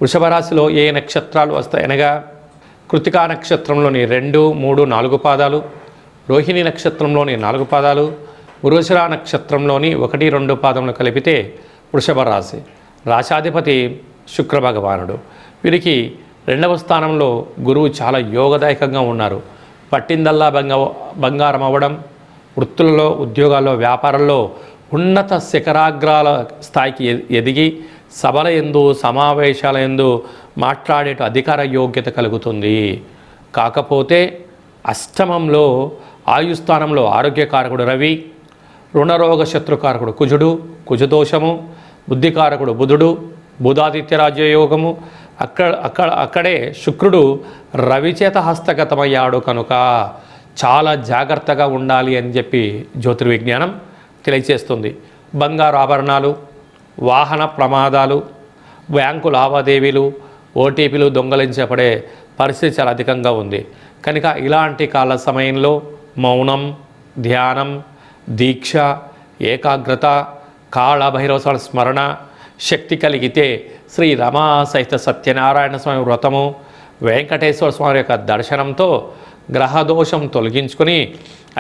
వృషభ రాశిలో ఏ నక్షత్రాలు వస్తాయి అనగా కృతికా నక్షత్రంలోని 2, 3, 4 పాదాలు, రోహిణి నక్షత్రంలోని 4 పాదాలు, మృగశిర నక్షత్రంలోని 1, 2 పాదములు కలిపితే వృషభ రాశి. రాశాధిపతి శుక్ర భగవానుడు. వీరికి 2వ స్థానంలో గురువు చాలా యోగదాయకంగా ఉన్నారు. పట్టిందల్లా బంగారం అవ్వడం, వృత్తులలో, ఉద్యోగాల్లో, వ్యాపారంలో ఉన్నత శిఖరాగ్రాల స్థాయికి ఎదిగి సభల యందు, సమావేశాల యందు మాట్లాడేట అధికార యోగ్యత కలుగుతుంది. కాకపోతే అష్టమంలో ఆయుస్థానంలో ఆరోగ్యకారకుడు రవి, రుణరోగ శత్రుకారకుడు కుజుడు, కుజదోషము, బుద్ధికారకుడు బుధుడు, బుధాదిత్య రాజ్యయోగము, అక్కడే శుక్రుడు రవిచేత హస్తగతమయ్యాడు కనుక చాలా జాగ్రత్తగా ఉండాలి అని చెప్పి జ్యోతిర్విజ్ఞానం తెలియచేస్తుంది. బంగారు ఆభరణాలు, వాహన ప్రమాదాలు, బ్యాంకు లావాదేవీలు, ఓటీపీలు దొంగలించబడే పరిస్థితి చాలా అధికంగా ఉంది. కనుక ఇలాంటి కాల సమయంలో మౌనం, ధ్యానం, దీక్ష, ఏకాగ్రత, కాళభైరవ స్మరణ శక్తి కలిగితే శ్రీ రమా సహిత సత్యనారాయణ స్వామి వ్రతము, వెంకటేశ్వర స్వామి యొక్క దర్శనంతో గ్రహదోషం తొలగించుకొని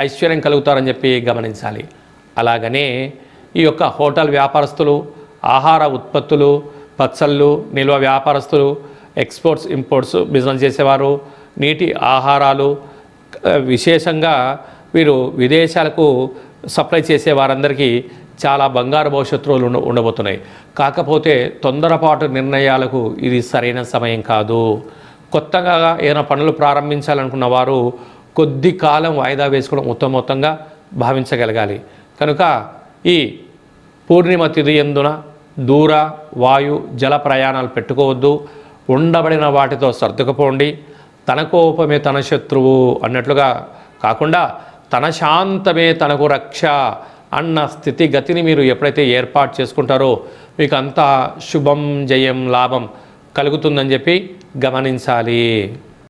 ఐశ్వర్యం కలుగుతారని చెప్పి గమనించాలి. అలాగనే ఈ యొక్క హోటల్ వ్యాపారస్తులు, ఆహార ఉత్పత్తులు, పచ్చళ్ళు, నిల్వ వ్యాపారస్తులు, ఎక్స్పోర్ట్స్ ఇంపోర్ట్స్ బిజినెస్ చేసేవారు, నీటి ఆహారాలు, విశేషంగా వీరు విదేశాలకు సప్లై చేసే వారందరికీ చాలా బంగారు భవిష్యత్తులు ఉండబోతున్నాయి. కాకపోతే తొందరపాటు నిర్ణయాలకు ఇది సరైన సమయం కాదు. కొత్తగా ఏదైనా పనులు ప్రారంభించాలనుకున్న వారు కొద్ది కాలం వాయిదా వేసుకోవడం ఉత్తమోత్తంగా భావించగలగాలి. కనుక ఈ పూర్ణిమ తిథి యందున దూర, వాయు, జల ప్రయాణాలు పెట్టుకోవద్దు. ఉండబడిన వాటితో సర్దుకుపోండి. తన కోపమే తన శత్రువు అన్నట్లుగా కాకుండా తన శాంతమే తనకు రక్ష అన్న స్థితిగతిని మీరు ఎప్పుడైతే ఏర్పాటు చేసుకుంటారో మీకు అంతా శుభం, జయం, లాభం కలుగుతుందని చెప్పి గమనించాలి.